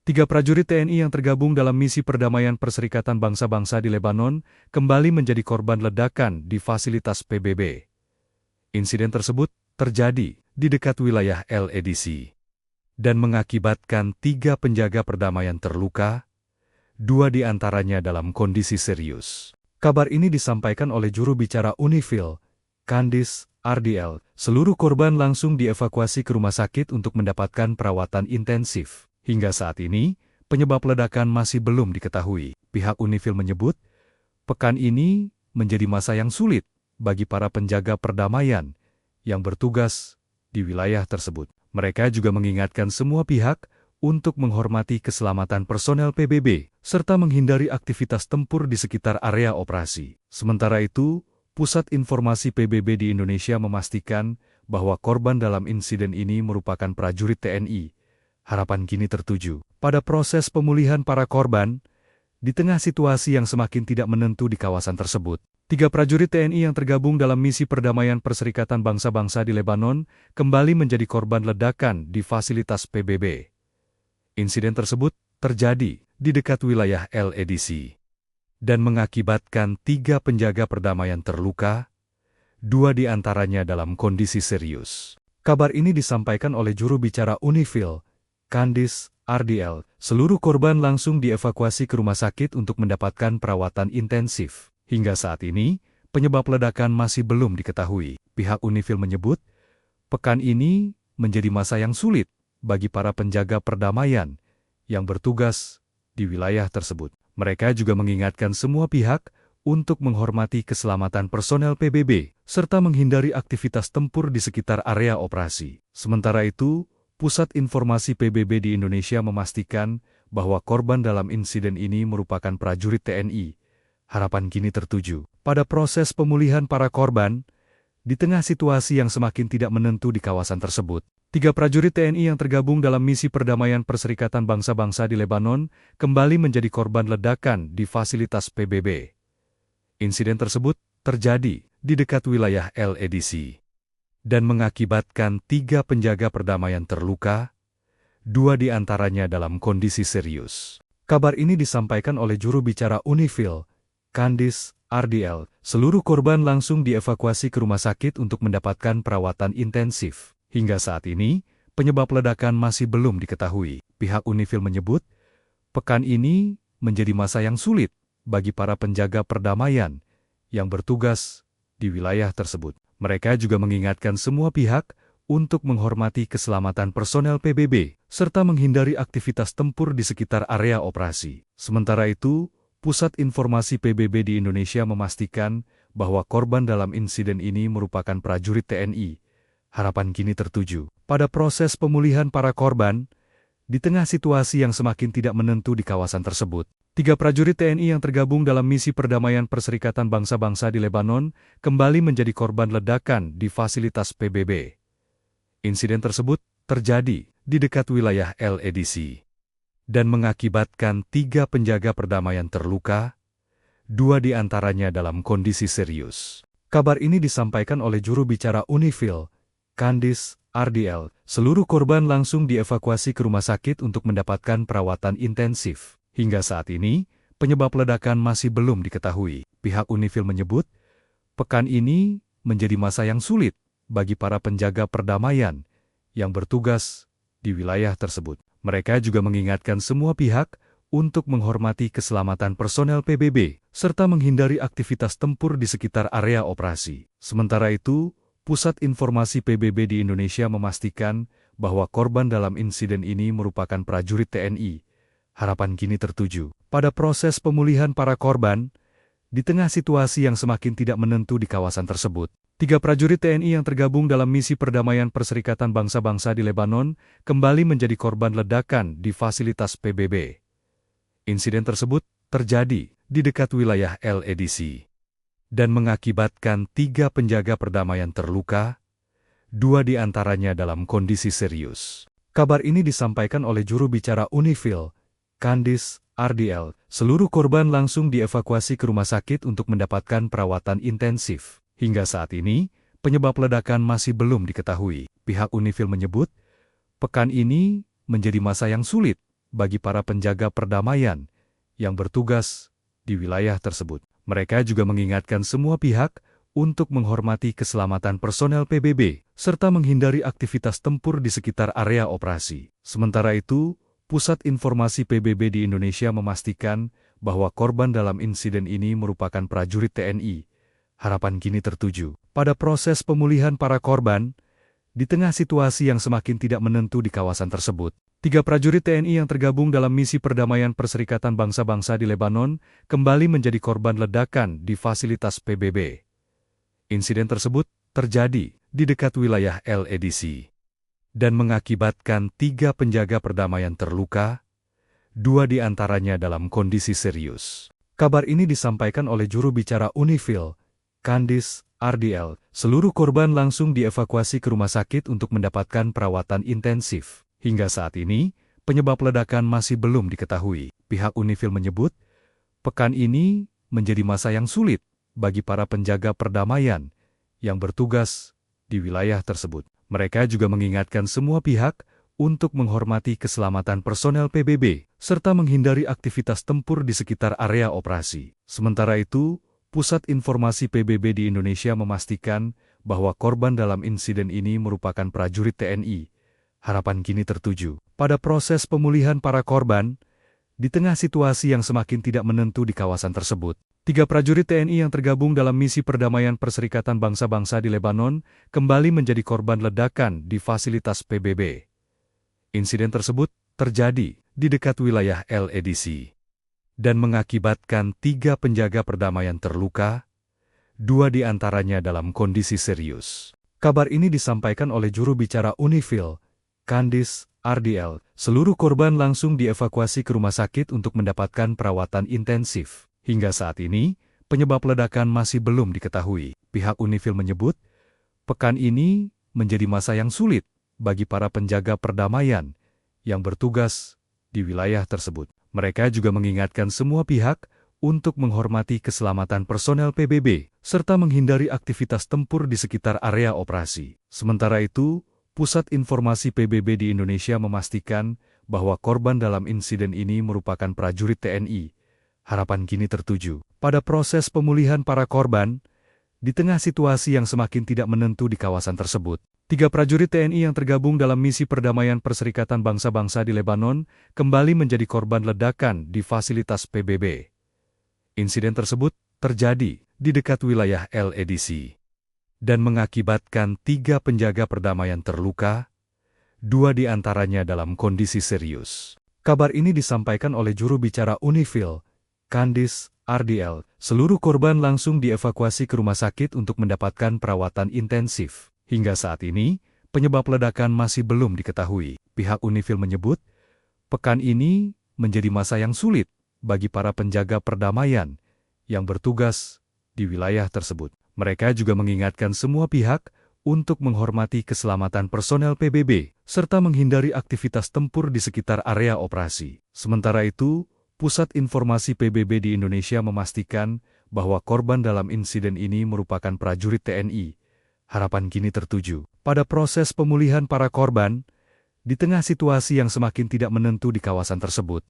Tiga prajurit TNI yang tergabung dalam misi perdamaian Perserikatan Bangsa-Bangsa di Lebanon kembali menjadi korban ledakan di fasilitas PBB. Insiden tersebut terjadi di dekat wilayah LADC dan mengakibatkan 3 penjaga perdamaian terluka, 2 di antaranya dalam kondisi serius. Kabar ini disampaikan oleh juru bicara UNIFIL, Candice Ardiel. Seluruh korban langsung dievakuasi ke rumah sakit untuk mendapatkan perawatan intensif. Hingga saat ini, penyebab ledakan masih belum diketahui. Pihak UNIFIL menyebut, pekan ini menjadi masa yang sulit bagi para penjaga perdamaian yang bertugas di wilayah tersebut. Mereka juga mengingatkan semua pihak untuk menghormati keselamatan personel PBB, serta menghindari aktivitas tempur di sekitar area operasi. Sementara itu, Pusat Informasi PBB di Indonesia memastikan bahwa korban dalam insiden ini merupakan prajurit TNI. Harapan kini tertuju pada proses pemulihan para korban, di tengah situasi yang semakin tidak menentu di kawasan tersebut. 3 prajurit TNI yang tergabung dalam misi perdamaian Perserikatan Bangsa-Bangsa di Lebanon kembali menjadi korban ledakan di fasilitas PBB. Insiden tersebut terjadi di dekat wilayah LADC dan mengakibatkan 3 penjaga perdamaian terluka, 2 di antaranya dalam kondisi serius. Kabar ini disampaikan oleh juru bicara UNIFIL, Candice Ardiel. Seluruh korban langsung dievakuasi ke rumah sakit untuk mendapatkan perawatan intensif. Hingga saat ini, penyebab ledakan masih belum diketahui. Pihak UNIFIL menyebut, pekan ini menjadi masa yang sulit bagi para penjaga perdamaian yang bertugas di wilayah tersebut. Mereka juga mengingatkan semua pihak untuk menghormati keselamatan personel PBB, serta menghindari aktivitas tempur di sekitar area operasi. Sementara itu, Pusat Informasi PBB di Indonesia memastikan bahwa korban dalam insiden ini merupakan prajurit TNI. Harapan kini tertuju pada proses pemulihan para korban, di tengah situasi yang semakin tidak menentu di kawasan tersebut. 3 prajurit TNI yang tergabung dalam misi perdamaian Perserikatan Bangsa-Bangsa di Lebanon kembali menjadi korban ledakan di fasilitas PBB. Insiden tersebut terjadi di dekat wilayah LADC dan mengakibatkan 3 penjaga perdamaian terluka, 2 di antaranya dalam kondisi serius. Kabar ini disampaikan oleh juru bicara UNIFIL, Candice Ardiel. Seluruh korban langsung dievakuasi ke rumah sakit untuk mendapatkan perawatan intensif. Hingga saat ini, penyebab ledakan masih belum diketahui. Pihak UNIFIL menyebut, pekan ini menjadi masa yang sulit bagi para penjaga perdamaian yang bertugas di wilayah tersebut. Mereka juga mengingatkan semua pihak untuk menghormati keselamatan personel PBB, serta menghindari aktivitas tempur di sekitar area operasi. Sementara itu, Pusat Informasi PBB di Indonesia memastikan bahwa korban dalam insiden ini merupakan prajurit TNI. Harapan kini tertuju pada proses pemulihan para korban, di tengah situasi yang semakin tidak menentu di kawasan tersebut. 3 prajurit TNI yang tergabung dalam misi perdamaian Perserikatan Bangsa-Bangsa di Lebanon kembali menjadi korban ledakan di fasilitas PBB. Insiden tersebut terjadi di dekat wilayah LADC dan mengakibatkan 3 penjaga perdamaian terluka, 2 di antaranya dalam kondisi serius. Kabar ini disampaikan oleh juru bicara UNIFIL, Candice Ardiel. Seluruh korban langsung dievakuasi ke rumah sakit untuk mendapatkan perawatan intensif. Hingga saat ini, penyebab ledakan masih belum diketahui. Pihak UNIFIL menyebut, pekan ini menjadi masa yang sulit bagi para penjaga perdamaian yang bertugas di wilayah tersebut. Mereka juga mengingatkan semua pihak untuk menghormati keselamatan personel PBB, serta menghindari aktivitas tempur di sekitar area operasi. Sementara itu, Pusat Informasi PBB di Indonesia memastikan bahwa korban dalam insiden ini merupakan prajurit TNI. Harapan kini tertuju pada proses pemulihan para korban, di tengah situasi yang semakin tidak menentu di kawasan tersebut. 3 prajurit TNI yang tergabung dalam misi perdamaian Perserikatan Bangsa-Bangsa di Lebanon kembali menjadi korban ledakan di fasilitas PBB. Insiden tersebut terjadi di dekat wilayah LADC dan mengakibatkan 3 penjaga perdamaian terluka, 2 di antaranya dalam kondisi serius. Kabar ini disampaikan oleh juru bicara UNIFIL, Candice Ardiel. Seluruh korban langsung dievakuasi ke rumah sakit untuk mendapatkan perawatan intensif. Hingga saat ini, penyebab ledakan masih belum diketahui. Pihak UNIFIL menyebut, pekan ini menjadi masa yang sulit bagi para penjaga perdamaian yang bertugas di wilayah tersebut. Mereka juga mengingatkan semua pihak untuk menghormati keselamatan personel PBB, serta menghindari aktivitas tempur di sekitar area operasi. Sementara itu, Pusat Informasi PBB di Indonesia memastikan bahwa korban dalam insiden ini merupakan prajurit TNI. Harapan kini tertuju pada proses pemulihan para korban, di tengah situasi yang semakin tidak menentu di kawasan tersebut. 3 prajurit TNI yang tergabung dalam misi perdamaian Perserikatan Bangsa-Bangsa di Lebanon kembali menjadi korban ledakan di fasilitas PBB. Insiden tersebut terjadi di dekat wilayah LADC dan mengakibatkan 3 penjaga perdamaian terluka, 2 di antaranya dalam kondisi serius. Kabar ini disampaikan oleh juru bicara Unifil, Candice RDL. Seluruh korban langsung dievakuasi ke rumah sakit untuk mendapatkan perawatan intensif. Hingga saat ini, penyebab ledakan masih belum diketahui. Pihak Unifil menyebut, pekan ini menjadi masa yang sulit bagi para penjaga perdamaian yang bertugas di wilayah tersebut. Mereka juga mengingatkan semua pihak untuk menghormati keselamatan personel PBB, serta menghindari aktivitas tempur di sekitar area operasi. Sementara itu, Pusat Informasi PBB di Indonesia memastikan bahwa korban dalam insiden ini merupakan prajurit TNI. Harapan kini tertuju pada proses pemulihan para korban, di tengah situasi yang semakin tidak menentu di kawasan tersebut. 3 prajurit TNI yang tergabung dalam misi perdamaian Perserikatan Bangsa-Bangsa di Lebanon kembali menjadi korban ledakan di fasilitas PBB. Insiden tersebut terjadi di dekat wilayah LADC dan mengakibatkan 3 penjaga perdamaian terluka, 2 di antaranya dalam kondisi serius. Kabar ini disampaikan oleh juru bicara Unifil, Candice RDL. Seluruh korban langsung dievakuasi ke rumah sakit untuk mendapatkan perawatan intensif. Hingga saat ini, penyebab ledakan masih belum diketahui. Pihak Unifil menyebut, pekan ini menjadi masa yang sulit bagi para penjaga perdamaian yang bertugas di wilayah tersebut. Mereka juga mengingatkan semua pihak untuk menghormati keselamatan personel PBB, serta menghindari aktivitas tempur di sekitar area operasi. Sementara itu, Pusat Informasi PBB di Indonesia memastikan bahwa korban dalam insiden ini merupakan prajurit TNI. Harapan kini tertuju pada proses pemulihan para korban, di tengah situasi yang semakin tidak menentu di kawasan tersebut. 3 prajurit TNI yang tergabung dalam misi perdamaian Perserikatan Bangsa-Bangsa di Lebanon kembali menjadi korban ledakan di fasilitas PBB. Insiden tersebut terjadi di dekat wilayah LADC dan mengakibatkan 3 penjaga perdamaian terluka, 2 di antaranya dalam kondisi serius. Kabar ini disampaikan oleh juru bicara Unifil, Candice RDL. Seluruh korban langsung dievakuasi ke rumah sakit untuk mendapatkan perawatan intensif. Hingga saat ini, penyebab ledakan masih belum diketahui. Pihak Unifil menyebut, pekan ini menjadi masa yang sulit bagi para penjaga perdamaian yang bertugas di wilayah tersebut. Mereka juga mengingatkan semua pihak untuk menghormati keselamatan personel PBB, serta menghindari aktivitas tempur di sekitar area operasi. Sementara itu, Pusat Informasi PBB di Indonesia memastikan bahwa korban dalam insiden ini merupakan prajurit TNI. Harapan kini tertuju pada proses pemulihan para korban, di tengah situasi yang semakin tidak menentu di kawasan tersebut.